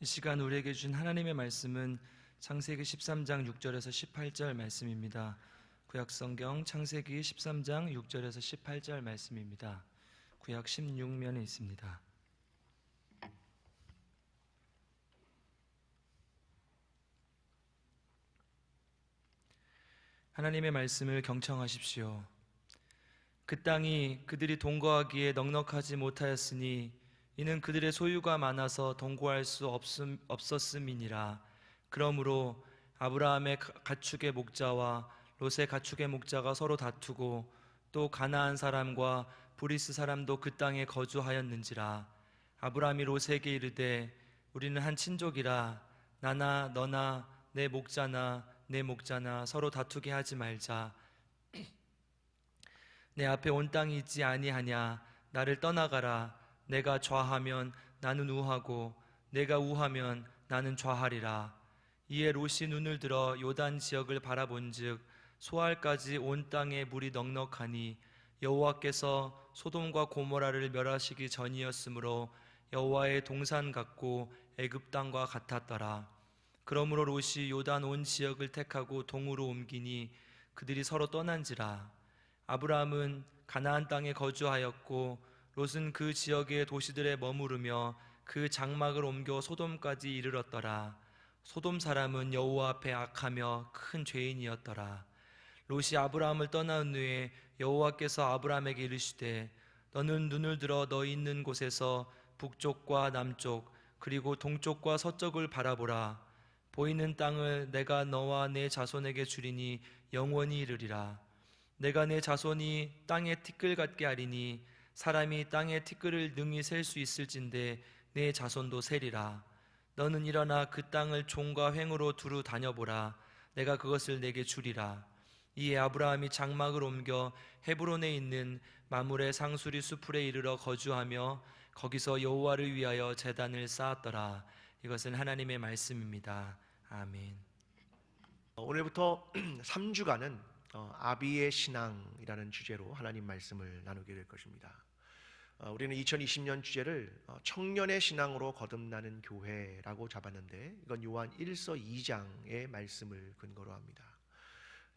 이 시간 우리에게 준 하나님의 말씀은 창세기 13장 6절에서 18절 말씀입니다. 구약성경 창세기 13장 6절에서 18절 말씀입니다. 구약 16면에 있습니다. 하나님의 말씀을 경청하십시오. 그 땅이 그들이 동거하기에 넉넉하지 못하였으니 이는 그들의 소유가 많아서 동거할 수 없었음이니라. 그러므로 아브라함의 가축의 목자와 롯의 가축의 목자가 서로 다투고 또 가나안 사람과 브리스 사람도 그 땅에 거주하였는지라. 아브라함이 롯에게 이르되 우리는 한 친족이라 나나 너나 내 목자나 내 목자나 서로 다투게 하지 말자. 내 앞에 온 땅이 있지 아니하냐. 나를 떠나가라. 내가 좌하면 나는 우하고 내가 우하면 나는 좌하리라. 이에 롯이 눈을 들어 요단 지역을 바라본즉 소알까지 온 땅에 물이 넉넉하니 여호와께서 소돔과 고모라를 멸하시기 전이었으므로 여호와의 동산 같고 애굽 땅과 같았더라. 그러므로 롯이 요단 온 지역을 택하고 동으로 옮기니 그들이 서로 떠난지라. 아브라함은 가나안 땅에 거주하였고 롯은 그 지역의 도시들에 머무르며 그 장막을 옮겨 소돔까지 이르렀더라. 소돔 사람은 여호와 앞에 악하며 큰 죄인이었더라. 롯이 아브라함을 떠난 후에 여호와께서 아브라함에게 이르시되 너는 눈을 들어 너 있는 곳에서 북쪽과 남쪽 그리고 동쪽과 서쪽을 바라보라. 보이는 땅을 내가 너와 내 자손에게 주리니 영원히 이르리라. 내가 내 자손이 땅의 티끌 같게 하리니 사람이 땅의 티끌을 능히 셀 수 있을진데 내 자손도 세리라. 너는 일어나 그 땅을 종과 횡으로 두루 다녀보라. 내가 그것을 내게 주리라. 이에 아브라함이 장막을 옮겨 헤브론에 있는 마므레 상수리 수풀에 이르러 거주하며 거기서 여호와를 위하여 제단을 쌓았더라. 이것은 하나님의 말씀입니다. 아멘. 오늘부터 3주간은 아비의 신앙이라는 주제로 하나님 말씀을 나누게 될 것입니다. 우리는 2020년 주제를 청년의 신앙으로 거듭나는 교회라고 잡았는데 이건 요한 1서 2장의 말씀을 근거로 합니다.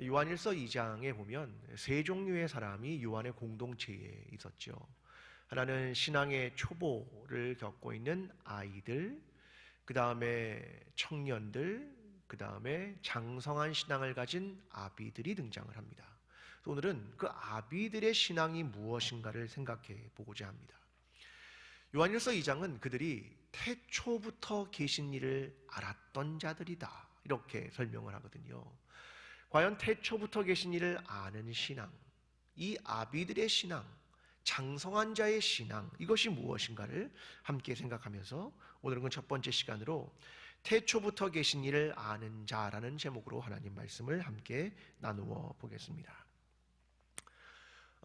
요한 1서 2장에 보면 세 종류의 사람이 요한의 공동체에 있었죠. 하나는 신앙의 초보를 겪고 있는 아이들, 그 다음에 청년들, 그 다음에 장성한 신앙을 가진 아비들이 등장을 합니다. 오늘은 그 아비들의 신앙이 무엇인가를 생각해 보고자 합니다. 요한일서 2장은 그들이 태초부터 계신 이를 알았던 자들이다 이렇게 설명을 하거든요. 과연 태초부터 계신 이를 아는 신앙, 이 아비들의 신앙, 장성한 자의 신앙, 이것이 무엇인가를 함께 생각하면서 오늘은 그 첫 번째 시간으로 태초부터 계신 이를 아는 자라는 제목으로 하나님 말씀을 함께 나누어 보겠습니다.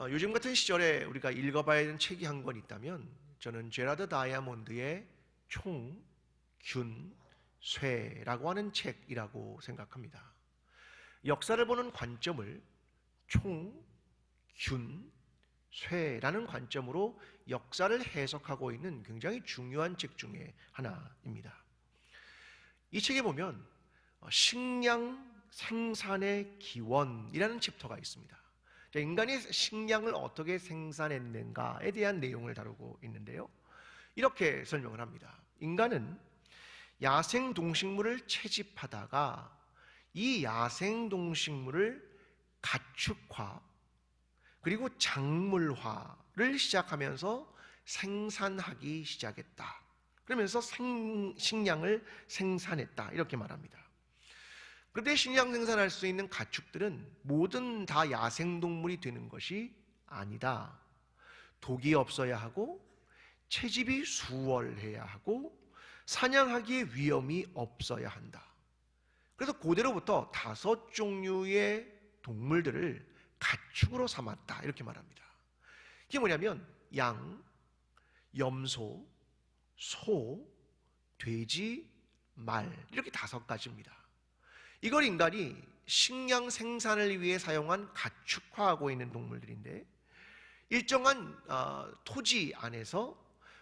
요즘 같은 시절에 우리가 읽어봐야 하는 책이 한 권 있다면 저는 제라드 다이아몬드의 총, 균, 쇠라고 하는 책이라고 생각합니다. 역사를 보는 관점을 총, 균, 쇠라는 관점으로 역사를 해석하고 있는 굉장히 중요한 책 중에 하나입니다. 이 책에 보면 식량 생산의 기원이라는 챕터가 있습니다. 인간이 식량을 어떻게 생산했는가에 대한 내용을 다루고 있는데요, 이렇게 설명을 합니다. 인간은 야생동식물을 채집하다가 이 야생동식물을 가축화 그리고 작물화를 시작하면서 생산하기 시작했다. 그러면서 식량을 생산했다 이렇게 말합니다. 그런데 식량 생산할 수 있는 가축들은 모든 다 야생동물이 되는 것이 아니다. 독이 없어야 하고 채집이 수월해야 하고 사냥하기에 위험이 없어야 한다. 그래서 고대로부터 5종류의 동물들을 가축으로 삼았다 이렇게 말합니다. 이게 뭐냐면 양, 염소, 소, 돼지, 말 이렇게 5가지입니다. 이걸 인간이 식량 생산을 위해 사용한 가축화하고 있는 동물들인데 일정한 토지 안에서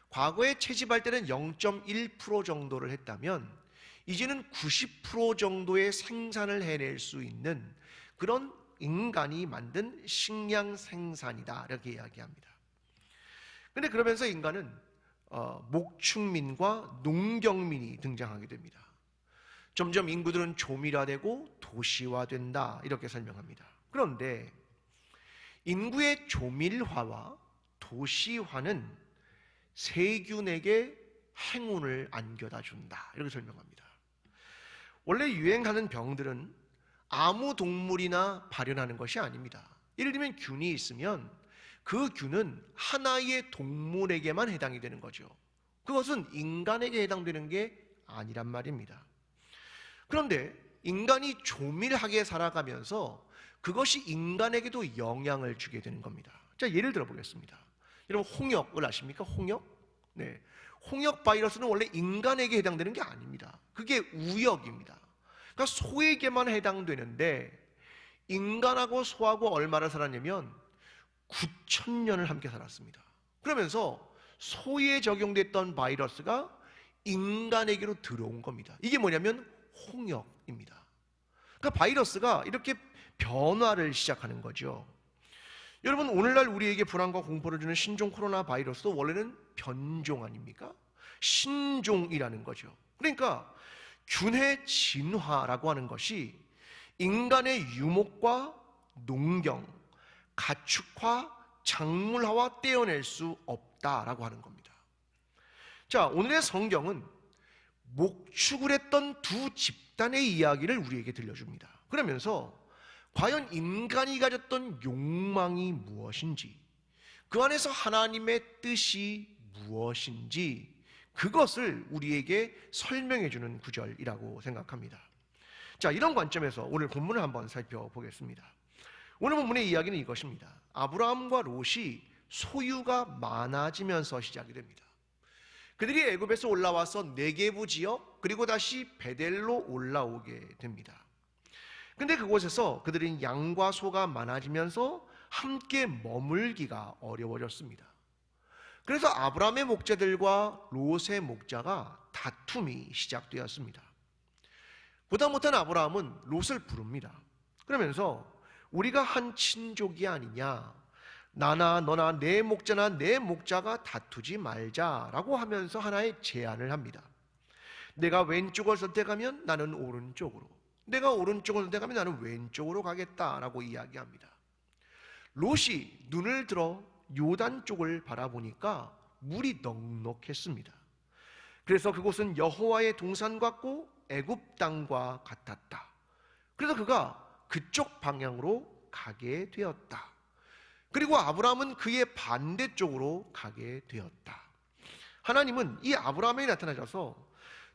과거에 채집할 때는 0.1% 정도를 했다면 이제는 90% 정도의 생산을 해낼 수 있는 그런 인간이 만든 식량 생산이다, 이렇게 이야기합니다. 그런데 그러면서 인간은 목축민과 농경민이 등장하게 됩니다. 점점 인구들은 조밀화되고 도시화된다, 이렇게 설명합니다. 그런데 인구의 조밀화와 도시화는 세균에게 행운을 안겨다 준다, 이렇게 설명합니다. 원래 유행하는 병들은 아무 동물이나 발현하는 것이 아닙니다. 예를 들면 균이 있으면 그 균은 하나의 동물에게만 해당이 되는 거죠. 그것은 인간에게 해당되는 게 아니란 말입니다. 그런데 인간이 조밀하게 살아가면서 그것이 인간에게도 영향을 주게 되는 겁니다. 자, 예를 들어 보겠습니다. 여러분, 홍역을 아십니까? 홍역? 네. 홍역 바이러스는 원래 인간에게 해당되는 게 아닙니다. 그게 우역입니다. 그러니까 소에게만 해당되는데 인간하고 소하고 얼마나 살았냐면 9,000년을 함께 살았습니다. 그러면서 소에 적용됐던 바이러스가 인간에게로 들어온 겁니다. 이게 뭐냐면 홍역입니다. 그러니까 바이러스가 이렇게 변화를 시작하는 거죠. 여러분, 오늘날 우리에게 불안과 공포를 주는 신종 코로나 바이러스도 원래는 변종 아닙니까? 신종이라는 거죠. 그러니까 균의 진화라고 하는 것이 인간의 유목과 농경, 가축화, 작물화와 떼어낼 수 없다라고 하는 겁니다. 자, 오늘의 성경은 목축을 했던 두 집단의 이야기를 우리에게 들려줍니다. 그러면서 과연 인간이 가졌던 욕망이 무엇인지, 그 안에서 하나님의 뜻이 무엇인지, 그것을 우리에게 설명해 주는 구절이라고 생각합니다. 자, 이런 관점에서 오늘 본문을 한번 살펴보겠습니다. 오늘 본문의 이야기는 이것입니다. 아브라함과 롯이 소유가 많아지면서 시작이 됩니다. 그들이 애굽에서 올라와서 네게부 지역, 그리고 다시 베델로 올라오게 됩니다. 근데 그곳에서 그들은 양과 소가 많아지면서 함께 머물기가 어려워졌습니다. 그래서 아브라함의 목자들과 롯의 목자가 다툼이 시작되었습니다. 보다 못한 아브라함은 롯을 부릅니다. 그러면서 우리가 한 친족이 아니냐, 나나 너나 내 목자나 내 목자가 다투지 말자라고 하면서 하나의 제안을 합니다. 내가 왼쪽을 선택하면 나는 오른쪽으로, 내가 오른쪽을 선택하면 나는 왼쪽으로 가겠다라고 이야기합니다. 롯이 눈을 들어 요단 쪽을 바라보니까 물이 넉넉했습니다. 그래서 그곳은 여호와의 동산 같고 애굽 땅과 같았다. 그래서 그가 그쪽 방향으로 가게 되었다. 그리고 아브라함은 그의 반대쪽으로 가게 되었다. 하나님은 이 아브라함에게 나타나셔서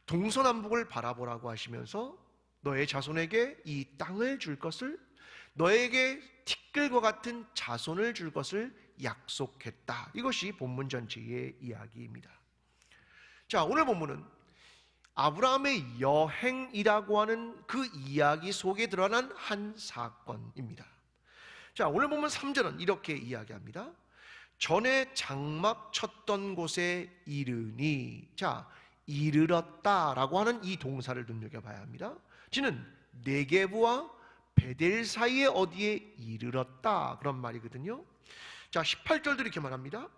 동서남북을 바라보라고 하시면서 너의 자손에게 이 땅을 줄 것을, 너에게 티끌과 같은 자손을 줄 것을 약속했다. 이것이 본문 전체의 이야기입니다. 자, 오늘 본문은 아브라함의 여행이라고 하는 그 이야기 속에 드러난 한 사건입니다. 자, 오늘 본문 3절은 이렇게 이야기합니다. 전에 장막 쳤던 곳에 이르니, 자, 이르렀다라고 하는 이 동사를 눈여겨봐야 합니다. 지는 네게부와 베델 사이에 어디에 이르렀다, 그런 말이거든요. 자, 18절도 이렇게 말합니다.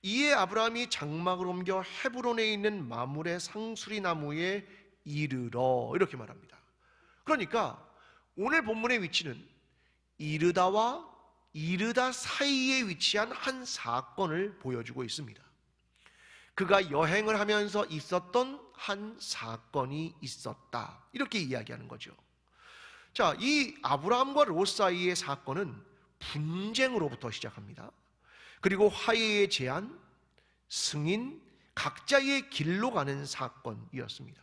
이에 아브라함이 장막을 옮겨 헤브론에 있는 마물의 상수리 나무에 이르러, 이렇게 말합니다. 그러니까 오늘 본문의 위치는 이르다와 이르다 사이에 위치한 한 사건을 보여주고 있습니다. 그가 여행을 하면서 있었던 한 사건이 있었다, 이렇게 이야기하는 거죠. 자, 이 아브라함과 롯 사이의 사건은 분쟁으로부터 시작합니다. 그리고 화해의 제안, 승인, 각자의 길로 가는 사건이었습니다.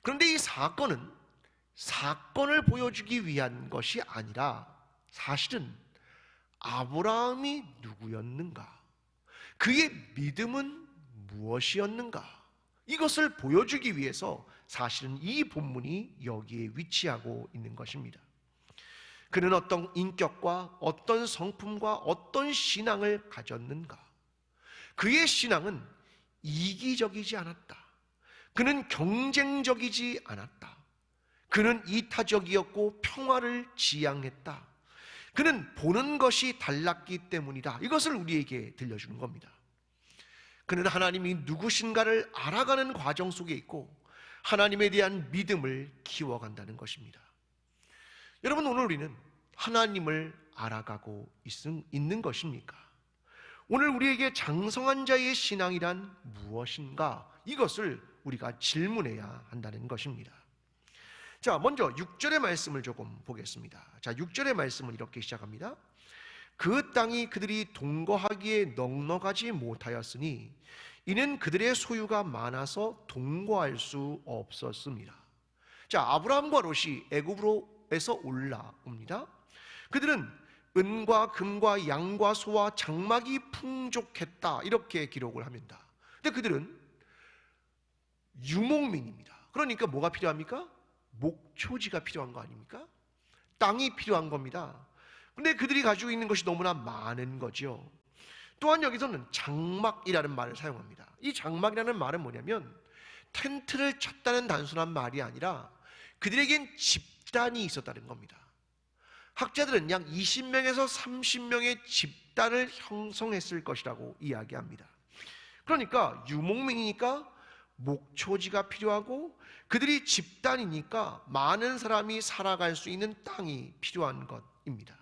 그런데 이 사건은 사건을 보여주기 위한 것이 아니라 사실은 아브라함이 누구였는가, 그의 믿음은 무엇이었는가, 이것을 보여주기 위해서 사실은 이 본문이 여기에 위치하고 있는 것입니다. 그는 어떤 인격과 어떤 성품과 어떤 신앙을 가졌는가, 그의 신앙은 이기적이지 않았다. 그는 경쟁적이지 않았다. 그는 이타적이었고 평화를 지향했다. 그는 보는 것이 달랐기 때문이다. 이것을 우리에게 들려주는 겁니다. 그는 하나님이 누구신가를 알아가는 과정 속에 있고 하나님에 대한 믿음을 키워간다는 것입니다. 여러분, 오늘 우리는 하나님을 알아가고 있는 것입니까? 오늘 우리에게 장성한 자의 신앙이란 무엇인가? 이것을 우리가 질문해야 한다는 것입니다. 자, 먼저 6절의 말씀을 조금 보겠습니다. 자, 6절의 말씀은 이렇게 시작합니다. 그 땅이 그들이 동거하기에 넉넉하지 못하였으니 이는 그들의 소유가 많아서 동거할 수 없었습니다. 자, 아브라함과 롯이 애굽으로에서 올라옵니다. 그들은 은과 금과 양과 소와 장막이 풍족했다, 이렇게 기록을 합니다. 근데 그들은 유목민입니다. 그러니까 뭐가 필요합니까? 목초지가 필요한 거 아닙니까? 땅이 필요한 겁니다. 근데 그들이 가지고 있는 것이 너무나 많은 거죠. 또한 여기서는 장막이라는 말을 사용합니다. 이 장막이라는 말은 뭐냐면 텐트를 쳤다는 단순한 말이 아니라 그들에겐 집단이 있었다는 겁니다. 학자들은 약 20명에서 30명의 집단을 형성했을 것이라고 이야기합니다. 그러니까 유목민이니까 목초지가 필요하고 그들이 집단이니까 많은 사람이 살아갈 수 있는 땅이 필요한 것입니다.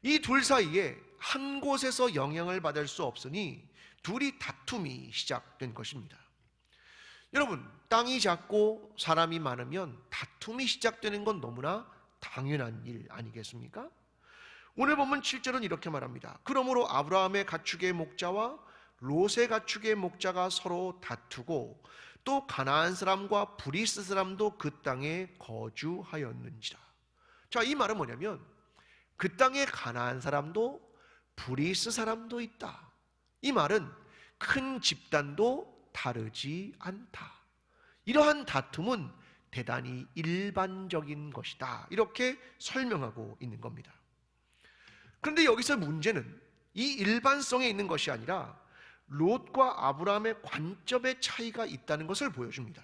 이 둘 사이에 한 곳에서 영향을 받을 수 없으니 둘이 다툼이 시작된 것입니다. 여러분, 땅이 작고 사람이 많으면 다툼이 시작되는 건 너무나 당연한 일 아니겠습니까? 오늘 보면 7절은 이렇게 말합니다. 그러므로 아브라함의 가축의 목자와 롯의 가축의 목자가 서로 다투고 또 가나안 사람과 브리스 사람도 그 땅에 거주하였는지라. 자, 이 말은 뭐냐면 그 땅에 가나안 사람도 브리스 사람도 있다. 이 말은 큰 집단도 다르지 않다. 이러한 다툼은 대단히 일반적인 것이다. 이렇게 설명하고 있는 겁니다. 그런데 여기서 문제는 이 일반성에 있는 것이 아니라 롯과 아브라함의 관점의 차이가 있다는 것을 보여줍니다.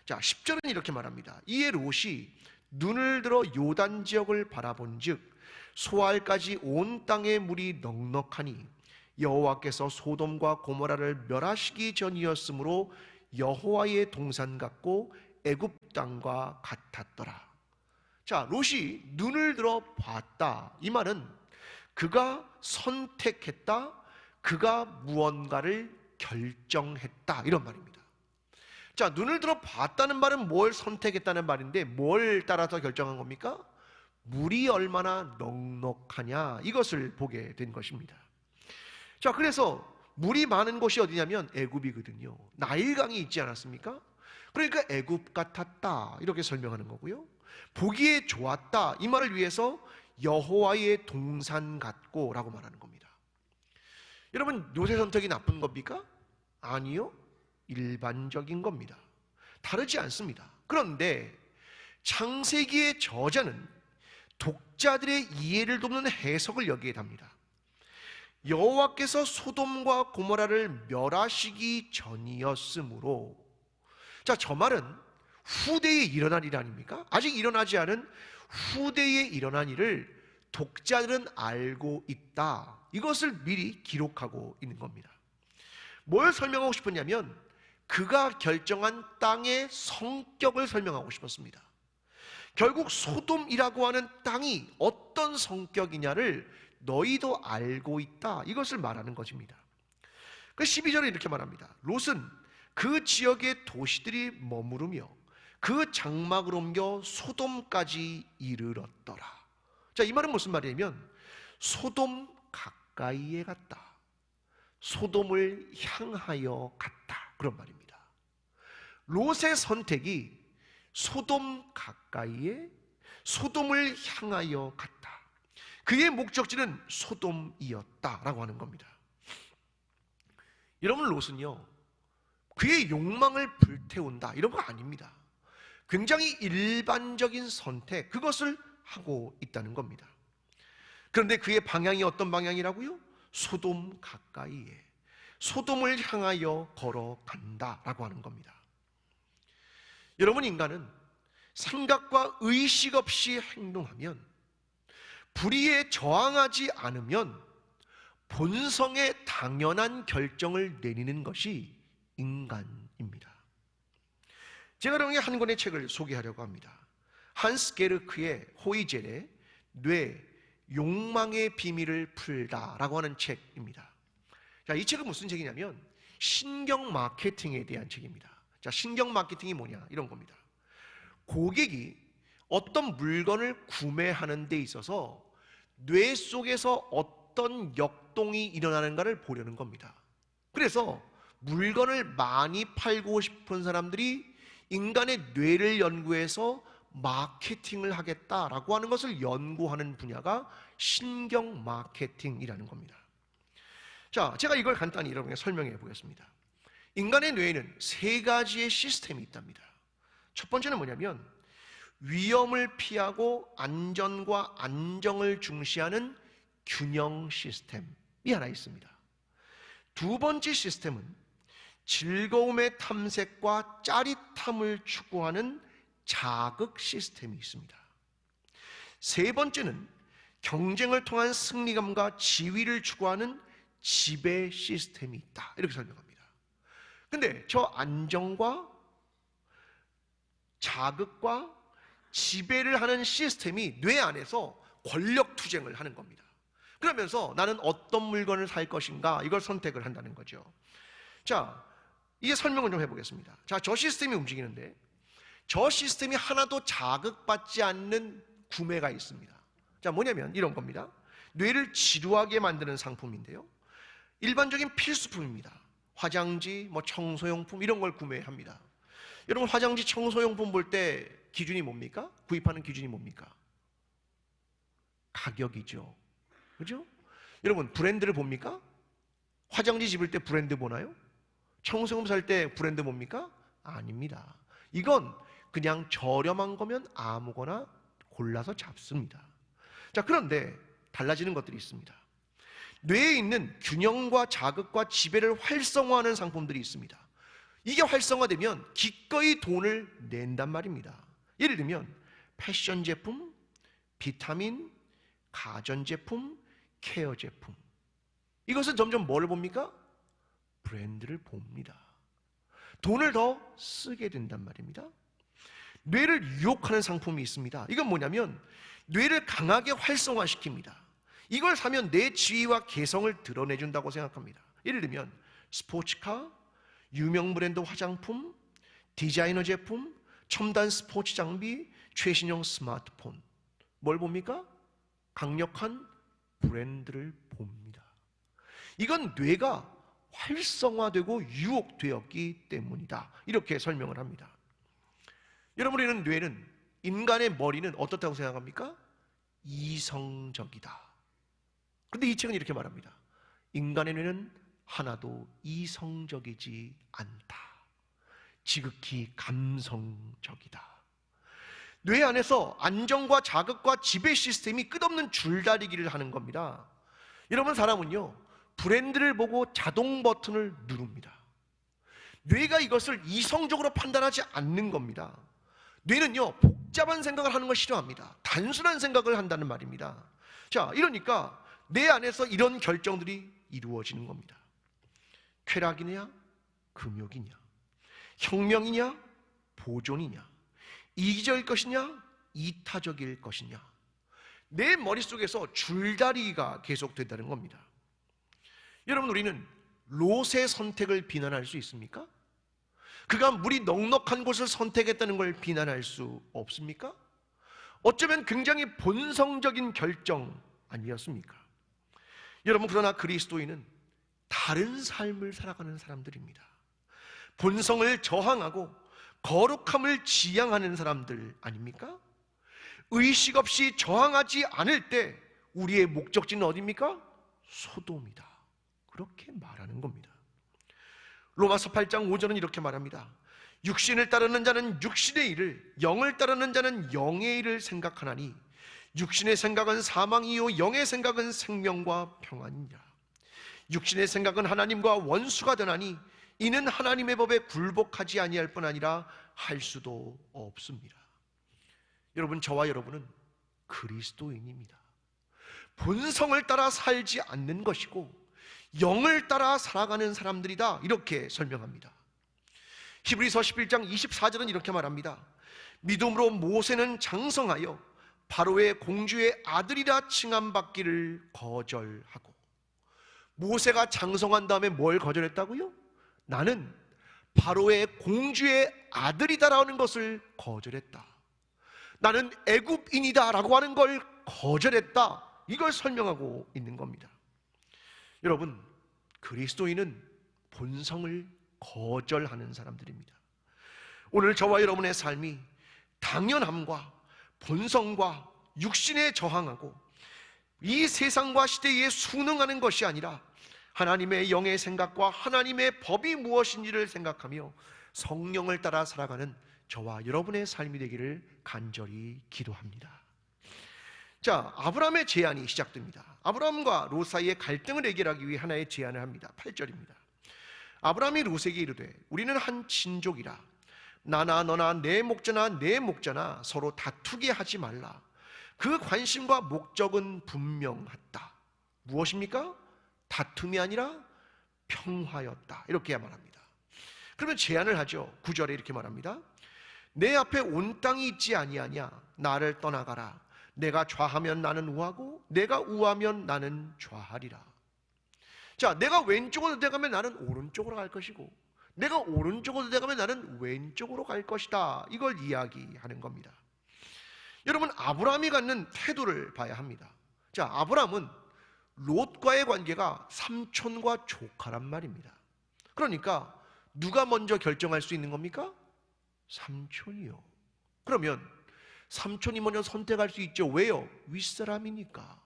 자, 10절은 이렇게 말합니다. 이에 롯이 눈을 들어 요단 지역을 바라본즉 소알까지 온 땅에 물이 넉넉하니 여호와께서 소돔과 고모라를 멸하시기 전이었으므로 여호와의 동산 같고 애굽 땅과 같았더라. 자, 롯이 눈을 들어 봤다. 이 말은 그가 선택했다, 그가 무언가를 결정했다, 이런 말입니다. 자, 눈을 들어 봤다는 말은 뭘 선택했다는 말인데 뭘 따라서 결정한 겁니까? 물이 얼마나 넉넉하냐, 이것을 보게 된 것입니다. 자, 그래서 물이 많은 곳이 어디냐면 애굽이거든요. 나일강이 있지 않았습니까? 그러니까 애굽 같았다, 이렇게 설명하는 거고요. 보기에 좋았다, 이 말을 위해서 여호와의 동산 같고 라고 말하는 겁니다. 여러분, 롯의 선택이 나쁜 겁니까? 아니요, 일반적인 겁니다. 다르지 않습니다. 그런데 창세기의 저자는 독자들의 이해를 돕는 해석을 여기에 답니다. 여호와께서 소돔과 고모라를 멸하시기 전이었으므로, 자, 저 말은 후대에 일어날 일 아닙니까? 아직 일어나지 않은 후대에 일어난 일을 독자들은 알고 있다, 이것을 미리 기록하고 있는 겁니다. 뭘 설명하고 싶었냐면 그가 결정한 땅의 성격을 설명하고 싶었습니다. 결국 소돔이라고 하는 땅이 어떤 성격이냐를 너희도 알고 있다, 이것을 말하는 것입니다. 그 12절에 이렇게 말합니다. 롯은 그 지역의 도시들이 머무르며 그 장막을 옮겨 소돔까지 이르렀더라. 자, 이 말은 무슨 말이냐면 소돔 가까이에 갔다, 소돔을 향하여 갔다, 그런 말입니다. 롯의 선택이 소돔 가까이에 소돔을 향하여 갔다, 그의 목적지는 소돔이었다라고 하는 겁니다. 여러분, 롯은요 그의 욕망을 불태운다 이런 거 아닙니다. 굉장히 일반적인 선택, 그것을 하고 있다는 겁니다. 그런데 그의 방향이 어떤 방향이라고요? 소돔 가까이에. 소돔을 향하여 걸어간다라고 하는 겁니다. 여러분, 인간은 생각과 의식 없이 행동하면, 불의에 저항하지 않으면 본성의 당연한 결정을 내리는 것이 인간입니다. 제가 여러분에게 한 권의 책을 소개하려고 합니다. 한스 게르크의 호이젤의 뇌, 욕망의 비밀을 풀다라고 하는 책입니다. 자, 이 책은 무슨 책이냐면 신경 마케팅에 대한 책입니다. 자, 신경 마케팅이 뭐냐, 이런 겁니다. 고객이 어떤 물건을 구매하는 데 있어서 뇌 속에서 어떤 역동이 일어나는가를 보려는 겁니다. 그래서 물건을 많이 팔고 싶은 사람들이 인간의 뇌를 연구해서 마케팅을 하겠다라고 하는 것을 연구하는 분야가 신경 마케팅이라는 겁니다. 자, 제가 이걸 간단히 여러분에게 설명해 보겠습니다. 인간의 뇌에는 세 가지의 시스템이 있답니다. 첫 번째는 뭐냐면 위험을 피하고 안전과 안정을 중시하는 균형 시스템이 하나 있습니다. 두 번째 시스템은 즐거움의 탐색과 짜릿함을 추구하는 자극 시스템이 있습니다. 세 번째는 경쟁을 통한 승리감과 지위를 추구하는 지배 시스템이 있다, 이렇게 설명합니다. 근데 저 안정과 자극과 지배를 하는 시스템이 뇌 안에서 권력 투쟁을 하는 겁니다. 그러면서 나는 어떤 물건을 살 것인가, 이걸 선택을 한다는 거죠. 자, 이제 설명을 좀 해보겠습니다. 자, 저 시스템이 움직이는데 저 시스템이 하나도 자극받지 않는 구매가 있습니다. 자, 뭐냐면 이런 겁니다. 뇌를 지루하게 만드는 상품인데요, 일반적인 필수품입니다. 화장지, 청소용품, 이런 걸 구매합니다. 여러분, 화장지, 청소용품 볼 때 기준이 뭡니까? 구입하는 기준이 뭡니까? 가격이죠. 그죠? 여러분, 브랜드를 봅니까? 화장지 집을 때 브랜드 보나요? 청소용품 살 때 브랜드 봅니까? 아닙니다. 이건 그냥 저렴한 거면 아무거나 골라서 잡습니다. 자, 그런데 달라지는 것들이 있습니다. 뇌에 있는 균형과 자극과 지배를 활성화하는 상품들이 있습니다. 이게 활성화되면 기꺼이 돈을 낸단 말입니다. 예를 들면 패션 제품, 비타민, 가전제품, 케어 제품, 이것은 점점 뭐를 봅니까? 브랜드를 봅니다. 돈을 더 쓰게 된단 말입니다. 뇌를 유혹하는 상품이 있습니다. 이건 뭐냐면 뇌를 강하게 활성화시킵니다. 이걸 사면 내 지위와 개성을 드러내준다고 생각합니다. 예를 들면 스포츠카, 유명 브랜드 화장품, 디자이너 제품, 첨단 스포츠 장비, 최신형 스마트폰, 뭘 봅니까? 강력한 브랜드를 봅니다. 이건 뇌가 활성화되고 유혹되었기 때문이다, 이렇게 설명을 합니다. 여러분, 우리는 뇌는, 인간의 머리는 어떻다고 생각합니까? 이성적이다. 그런데 이 책은 이렇게 말합니다. 인간의 뇌는 하나도 이성적이지 않다. 지극히 감성적이다. 뇌 안에서 안정과 자극과 지배 시스템이 끝없는 줄다리기를 하는 겁니다. 여러분, 사람은요, 브랜드를 보고 자동 버튼을 누릅니다. 뇌가 이것을 이성적으로 판단하지 않는 겁니다. 뇌는요, 복잡한 생각을 하는 걸 싫어합니다. 단순한 생각을 한다는 말입니다. 자, 이러니까 내 안에서 이런 결정들이 이루어지는 겁니다. 쾌락이냐, 금욕이냐, 혁명이냐, 보존이냐, 이기적일 것이냐, 이타적일 것이냐, 내 머릿속에서 줄다리기가 계속된다는 겁니다. 여러분, 우리는 롯의 선택을 비난할 수 있습니까? 그가 물이 넉넉한 곳을 선택했다는 걸 비난할 수 없습니까? 어쩌면 굉장히 본성적인 결정 아니었습니까? 여러분, 그러나 그리스도인은 다른 삶을 살아가는 사람들입니다. 본성을 저항하고 거룩함을 지향하는 사람들 아닙니까? 의식 없이 저항하지 않을 때 우리의 목적지는 어디입니까? 소돔이다, 그렇게 말하는 겁니다. 로마서 8장 5절은 이렇게 말합니다. 육신을 따르는 자는 육신의 일을, 영을 따르는 자는 영의 일을 생각하나니 육신의 생각은 사망이요 영의 생각은 생명과 평안이니라. 육신의 생각은 하나님과 원수가 되나니 이는 하나님의 법에 굴복하지 아니할 뿐 아니라 할 수도 없습니다. 여러분, 저와 여러분은 그리스도인입니다. 본성을 따라 살지 않는 것이고 영을 따라 살아가는 사람들이다, 이렇게 설명합니다. 히브리서 11장 24절은 이렇게 말합니다. 믿음으로 모세는 장성하여 바로의 공주의 아들이라 칭함받기를 거절하고. 모세가 장성한 다음에 뭘 거절했다고요? 나는 바로의 공주의 아들이다라는 것을 거절했다. 나는 애굽인이다라고 하는 걸 거절했다, 이걸 설명하고 있는 겁니다. 여러분, 그리스도인은 본성을 거절하는 사람들입니다. 오늘 저와 여러분의 삶이 당연함과 본성과 육신에 저항하고 이 세상과 시대에 순응하는 것이 아니라 하나님의 영의 생각과 하나님의 법이 무엇인지를 생각하며 성령을 따라 살아가는 저와 여러분의 삶이 되기를 간절히 기도합니다. 자, 아브라함의 제안이 시작됩니다. 아브라함과 롯 사이의 갈등을 해결하기 위해 하나의 제안을 합니다. 8절입니다. 아브라함이 롯에게 이르되 우리는 한 친족이라 나나 너나 내 목자나 내 목자나 서로 다투게 하지 말라. 그 관심과 목적은 분명하다. 무엇입니까? 다툼이 아니라 평화였다, 이렇게 말합니다. 그러면 제안을 하죠. 9절에 이렇게 말합니다. 내 앞에 온 땅이 있지 아니하냐? 나를 떠나가라. 내가 좌하면 나는 우하고 내가 우하면 나는 좌하리라. 자, 내가 왼쪽으로 대가면 나는 오른쪽으로 갈 것이고 내가 오른쪽으로 대가면 나는 왼쪽으로 갈 것이다, 이걸 이야기하는 겁니다. 여러분, 아브라함이 갖는 태도를 봐야 합니다. 자, 아브라함은 롯과의 관계가 삼촌과 조카란 말입니다. 그러니까 누가 먼저 결정할 수 있는 겁니까? 삼촌이요. 그러면 삼촌이 먼저 선택할 수 있죠. 왜요? 윗사람이니까.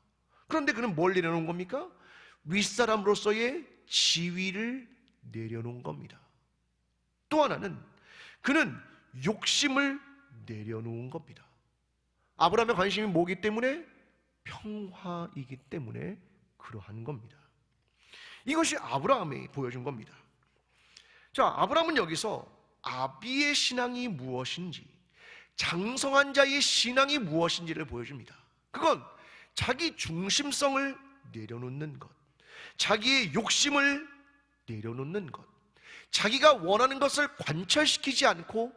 그런데 그는 뭘 내려놓은 겁니까? 윗사람으로서의 지위를 내려놓은 겁니다. 또 하나는 그는 욕심을 내려놓은 겁니다. 아브라함의 관심이 뭐기 때문에? 평화이기 때문에 그러한 겁니다. 이것이 아브라함이 보여준 겁니다. 자, 아브라함은 여기서 아비의 신앙이 무엇인지, 장성한 자의 신앙이 무엇인지를 보여줍니다. 그건 자기 중심성을 내려놓는 것, 자기의 욕심을 내려놓는 것, 자기가 원하는 것을 관철시키지 않고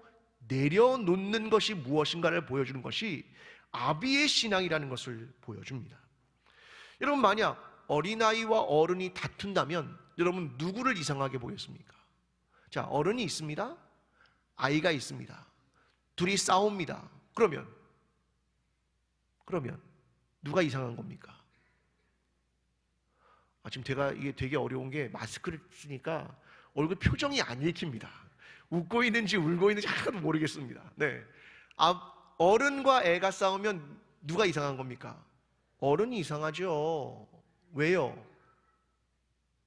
내려놓는 것이 무엇인가를 보여주는 것이 아비의 신앙이라는 것을 보여줍니다. 여러분, 만약 어린아이와 어른이 다툰다면 여러분 누구를 이상하게 보겠습니까? 자, 어른이 있습니다. 아이가 있습니다. 둘이 싸웁니다. 그러면 누가 이상한 겁니까? 지금 제가 이게 되게 어려운 게 마스크를 쓰니까 얼굴 표정이 안 읽힙니다. 웃고 있는지 울고 있는지 하나도 모르겠습니다. 네. 어른과 애가 싸우면 누가 이상한 겁니까? 어른이 이상하죠. 왜요?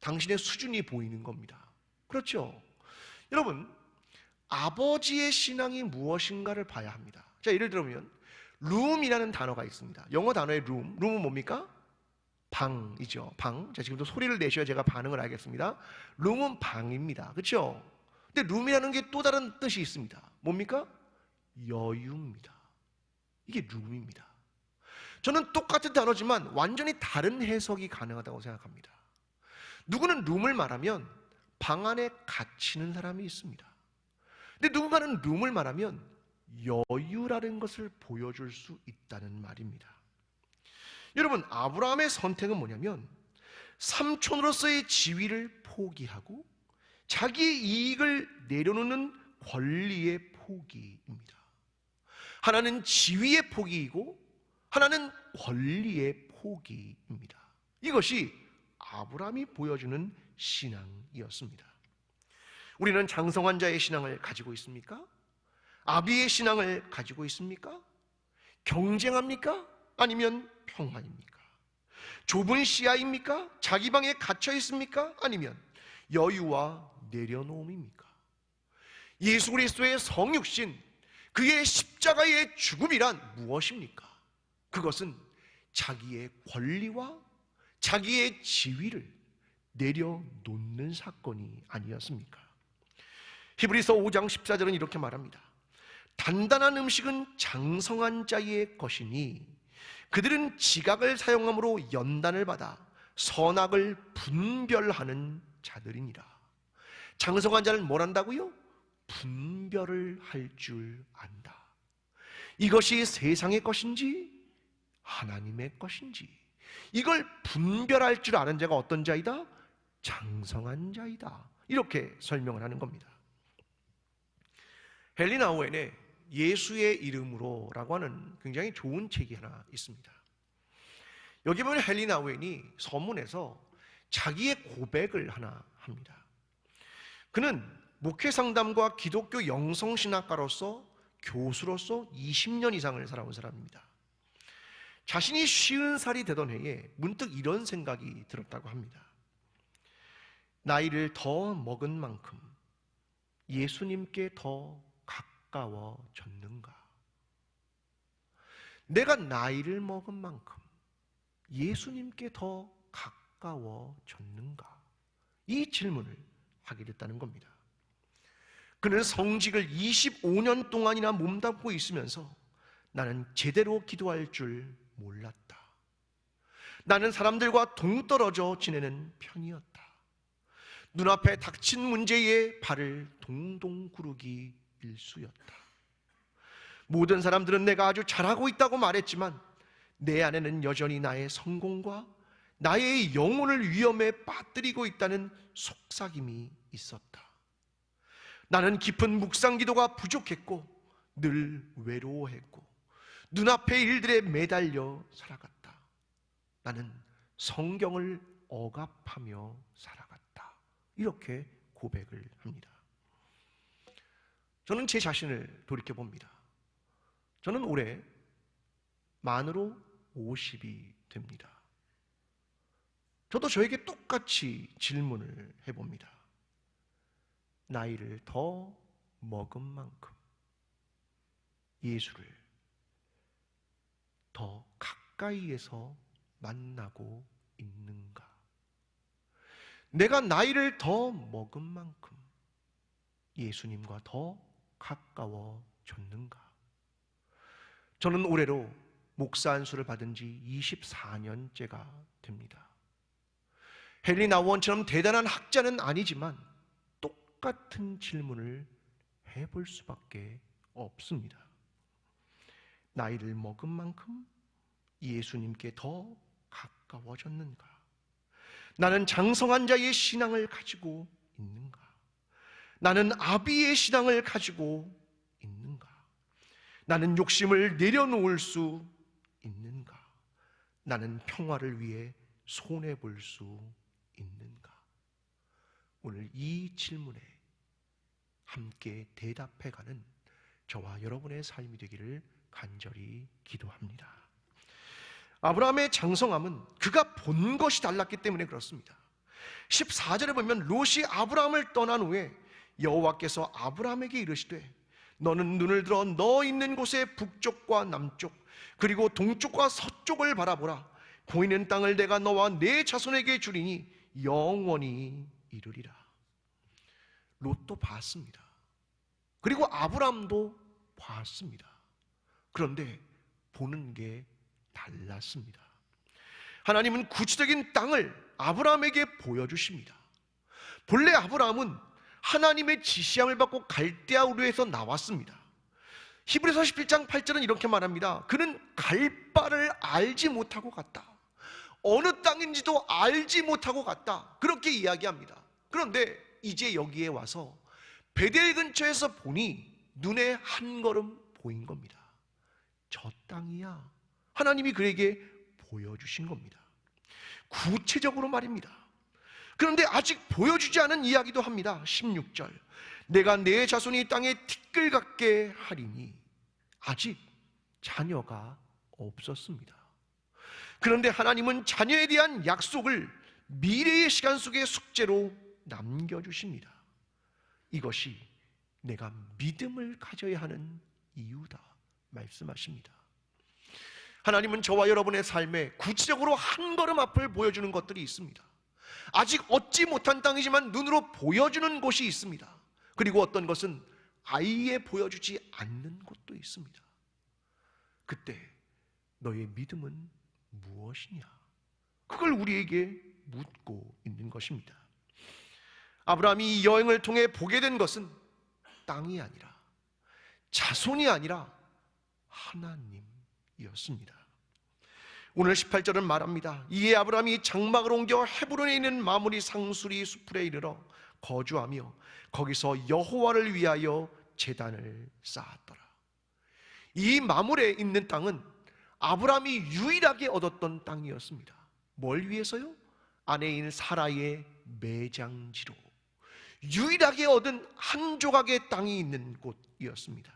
당신의 수준이 보이는 겁니다. 그렇죠? 여러분, 아버지의 신앙이 무엇인가를 봐야 합니다. 자, 예를 들면 room이라는 단어가 있습니다. 영어 단어의 room은 뭡니까? 방이죠. 방. 자, 지금도 소리를 내셔야 제가 반응을 알겠습니다. room은 방입니다. 그렇죠? 근데 room이라는 게 또 다른 뜻이 있습니다. 뭡니까? 여유입니다. 이게 room입니다. 저는 똑같은 단어지만 완전히 다른 해석이 가능하다고 생각합니다. 누구는 room을 말하면 방 안에 갇히는 사람이 있습니다. 근데 누군가는 room을 말하면 여유라는 것을 보여줄 수 있다는 말입니다. 여러분, 아브라함의 선택은 뭐냐면 삼촌으로서의 지위를 포기하고 자기의 이익을 내려놓는 권리의 포기입니다. 하나는 지위의 포기이고 하나는 권리의 포기입니다. 이것이 아브라함이 보여주는 신앙이었습니다. 우리는 장성한 자의 신앙을 가지고 있습니까? 아비의 신앙을 가지고 있습니까? 경쟁합니까? 아니면 평화입니까? 좁은 시야입니까? 자기 방에 갇혀 있습니까? 아니면 여유와 내려놓음입니까? 예수 그리스도의 성육신, 그의 십자가의 죽음이란 무엇입니까? 그것은 자기의 권리와 자기의 지위를 내려놓는 사건이 아니었습니까? 히브리서 5장 14절은 이렇게 말합니다. 단단한 음식은 장성한 자의 것이니 그들은 지각을 사용함으로 연단을 받아 선악을 분별하는 자들이니라. 장성한 자는 뭘 한다고요? 분별을 할 줄 안다. 이것이 세상의 것인지 하나님의 것인지 이걸 분별할 줄 아는 자가 어떤 자이다? 장성한 자이다. 이렇게 설명을 하는 겁니다. 헨리 나우엔의 예수의 이름으로라고 하는 굉장히 좋은 책이 하나 있습니다. 여기 보면 헨리 나우엔이 서문에서 자기의 고백을 하나 합니다. 그는 목회 상담과 기독교 영성신학가로서 교수로서 20년 이상을 살아온 사람입니다. 자신이 50살이 되던 해에 문득 이런 생각이 들었다고 합니다. 나이를 더 먹은 만큼 예수님께 더 가까워졌는가? 내가 나이를 먹은 만큼 예수님께 더 가까워졌는가? 이 질문을 하게 됐다는 겁니다. 그는 성직을 25년 동안이나 몸담고 있으면서 나는 제대로 기도할 줄 몰랐다. 나는 사람들과 동떨어져 지내는 편이었다. 눈앞에 닥친 문제에 발을 동동 구르기 일쑤였다. 모든 사람들은 내가 아주 잘하고 있다고 말했지만 내 안에는 여전히 나의 성공과 나의 영혼을 위험에 빠뜨리고 있다는 속삭임이 있었다. 나는 깊은 묵상 기도가 부족했고 늘 외로워했고 눈앞의 일들에 매달려 살아갔다. 나는 성경을 억압하며 살아갔다. 이렇게 고백을 합니다. 저는 제 자신을 돌이켜봅니다. 저는 올해 만으로 50이 됩니다. 저도 저에게 똑같이 질문을 해봅니다. 나이를 더 먹은 만큼 예수를 더 가까이에서 만나고 있는가? 내가 나이를 더 먹은 만큼 예수님과 더 가까워졌는가? 저는 올해로 목사 안수를 받은 지 24년째가 됩니다. 헨리 나우원처럼 대단한 학자는 아니지만 똑같은 질문을 해볼 수밖에 없습니다. 나이를 먹은 만큼 예수님께 더 가까워졌는가? 나는 장성한 자의 신앙을 가지고 있는가? 나는 아비의 신앙을 가지고 있는가? 나는 욕심을 내려놓을 수 있는가? 나는 평화를 위해 손해볼 수 있는가? 오늘 이 질문에 함께 대답해가는 저와 여러분의 삶이 되기를 간절히 기도합니다. 아브라함의 장성함은 그가 본 것이 달랐기 때문에 그렇습니다. 14절에 보면 롯이 아브라함을 떠난 후에 여호와께서 아브라함에게 이르시되 너는 눈을 들어 너 있는 곳의 북쪽과 남쪽 그리고 동쪽과 서쪽을 바라보라. 보이는 땅을 내가 너와 네 자손에게 주리니 영원히 이르리라. 롯도 봤습니다. 그리고 아브라함도 봤습니다. 그런데 보는 게 달랐습니다. 하나님은 구체적인 땅을 아브라함에게 보여주십니다. 본래 아브라함은 하나님의 지시함을 받고 갈대아 우르에서 나왔습니다. 히브리서 11장 8절은 이렇게 말합니다. 그는 갈 바를 알지 못하고 갔다. 어느 땅인지도 알지 못하고 갔다. 그렇게 이야기합니다. 그런데 이제 여기에 와서 베델 근처에서 보니 눈에 한 걸음 보인 겁니다. 저 땅이야. 하나님이 그에게 보여주신 겁니다. 구체적으로 말입니다. 그런데 아직 보여주지 않은 이야기도 합니다. 16절 내가 내 자손이 땅에 티끌 같게 하리니 아직 자녀가 없었습니다. 그런데 하나님은 자녀에 대한 약속을 미래의 시간 속의 숙제로 남겨주십니다. 이것이 내가 믿음을 가져야 하는 이유다 말씀하십니다. 하나님은 저와 여러분의 삶에 구체적으로 한 걸음 앞을 보여주는 것들이 있습니다. 아직 얻지 못한 땅이지만 눈으로 보여주는 곳이 있습니다. 그리고 어떤 것은 아예 보여주지 않는 곳도 있습니다. 그때 너의 믿음은 무엇이냐? 그걸 우리에게 묻고 있는 것입니다. 아브라함이 이 여행을 통해 보게 된 것은 땅이 아니라, 자손이 아니라 하나님이었습니다. 오늘 18절은 말합니다. 이에 아브라함이 장막을 옮겨 헤브론에 있는 마므리 상수리 수풀에 이르러 거주하며 거기서 여호와를 위하여 제단을 쌓았더라. 이 마므리에 있는 땅은 아브라함이 유일하게 얻었던 땅이었습니다. 뭘 위해서요? 아내 있는 사라의 매장지로 유일하게 얻은 한 조각의 땅이 있는 곳이었습니다.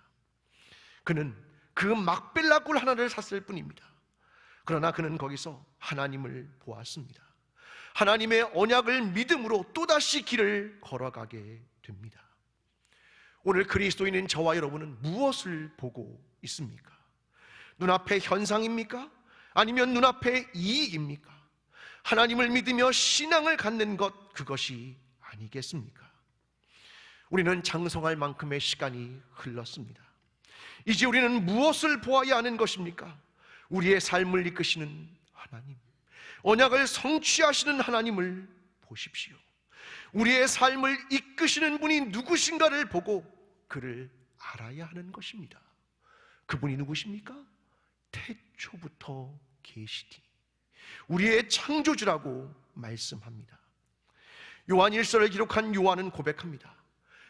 그는 그 막벨라 굴 하나를 샀을 뿐입니다. 그러나 그는 거기서 하나님을 보았습니다. 하나님의 언약을 믿음으로 또다시 길을 걸어가게 됩니다. 오늘 그리스도인인 저와 여러분은 무엇을 보고 있습니까? 눈앞의 현상입니까? 아니면 눈앞의 이익입니까? 하나님을 믿으며 신앙을 갖는 것, 그것이 아니겠습니까? 우리는 장성할 만큼의 시간이 흘렀습니다. 이제 우리는 무엇을 보아야 하는 것입니까? 우리의 삶을 이끄시는 하나님, 언약을 성취하시는 하나님을 보십시오. 우리의 삶을 이끄시는 분이 누구신가를 보고 그를 알아야 하는 것입니다. 그분이 누구십니까? 태초부터 계시니 우리의 창조주라고 말씀합니다. 요한 1서를 기록한 요한은 고백합니다.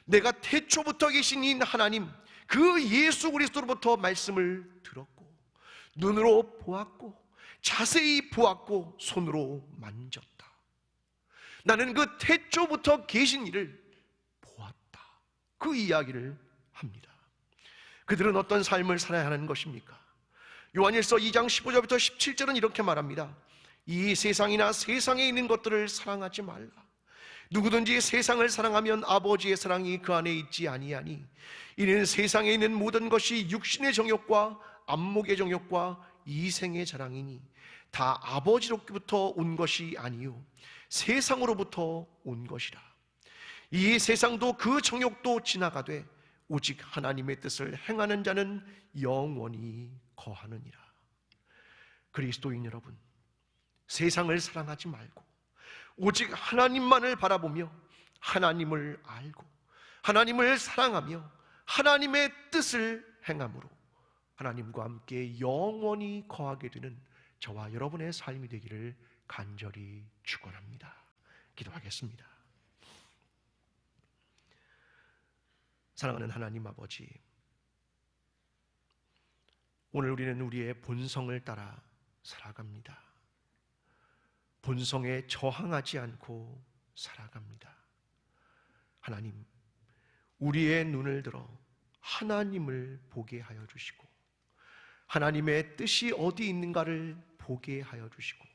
내가 태초부터 계신 이 하나님, 그 예수 그리스도로부터 말씀을 들었고 눈으로 보았고 자세히 보았고 손으로 만졌다. 나는 그 태초부터 계신 이를 보았다. 그 이야기를 합니다. 그들은 어떤 삶을 살아야 하는 것입니까? 요한일서 2장 15절부터 17절은 이렇게 말합니다. 이 세상이나 세상에 있는 것들을 사랑하지 말라. 누구든지 세상을 사랑하면 아버지의 사랑이 그 안에 있지 아니하니 이는 세상에 있는 모든 것이 육신의 정욕과 안목의 정욕과 이생의 자랑이니 다 아버지로부터 온 것이 아니요 세상으로부터 온 것이라. 이 세상도 그 정욕도 지나가되 오직 하나님의 뜻을 행하는 자는 영원히 거하느니라. 그리스도인 여러분, 세상을 사랑하지 말고 오직 하나님만을 바라보며 하나님을 알고 하나님을 사랑하며 하나님의 뜻을 행함으로 하나님과 함께 영원히 거하게 되는 저와 여러분의 삶이 되기를 간절히 축원합니다. 기도하겠습니다. 사랑하는 하나님 아버지, 오늘 우리는 우리의 본성을 따라 살아갑니다. 본성에 저항하지 않고 살아갑니다. 하나님, 우리의 눈을 들어 하나님을 보게 하여 주시고 하나님의 뜻이 어디 있는가를 보게 하여 주시고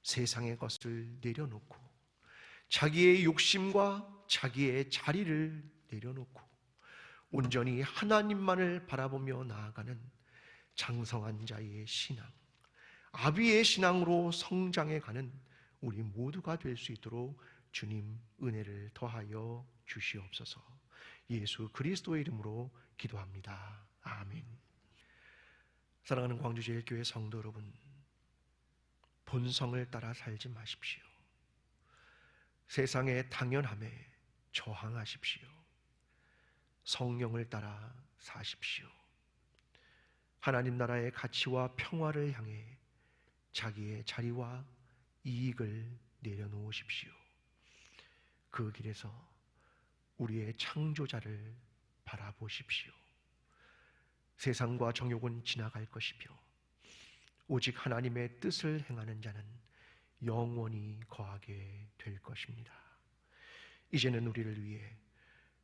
세상의 것을 내려놓고 자기의 욕심과 자기의 자리를 내려놓고 온전히 하나님만을 바라보며 나아가는 장성한 자의 신앙, 아비의 신앙으로 성장해가는 우리 모두가 될 수 있도록 주님 은혜를 더하여 주시옵소서. 예수 그리스도의 이름으로 기도합니다. 아멘. 사랑하는 광주제일교회 성도 여러분, 본성을 따라 살지 마십시오. 세상의 당연함에 저항하십시오. 성령을 따라 사십시오. 하나님 나라의 가치와 평화를 향해 자기의 자리와 이익을 내려놓으십시오. 그 길에서 우리의 창조자를 바라보십시오. 세상과 정욕은 지나갈 것이며 오직 하나님의 뜻을 행하는 자는 영원히 거하게 될 것입니다. 이제는 우리를 위해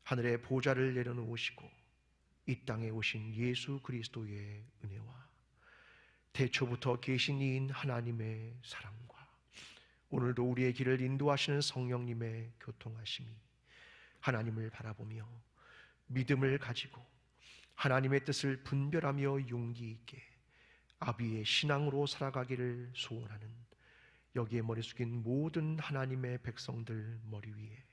하늘의 보좌를 내려놓으시고 이 땅에 오신 예수 그리스도의 은혜와 태초부터 계신 이인 하나님의 사랑과 오늘도 우리의 길을 인도하시는 성령님의 교통하심이 하나님을 바라보며 믿음을 가지고 하나님의 뜻을 분별하며 용기 있게 아비의 신앙으로 살아가기를 소원하는 여기에 머리 숙인 모든 하나님의 백성들 머리 위에,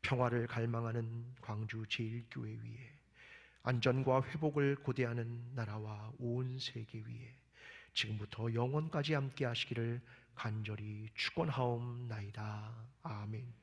평화를 갈망하는 광주 제1교회 위에, 안전과 회복을 고대하는 나라와 온 세계 위에 지금부터 영원까지 함께 하시기를 간절히 축원하옵나이다. 아멘.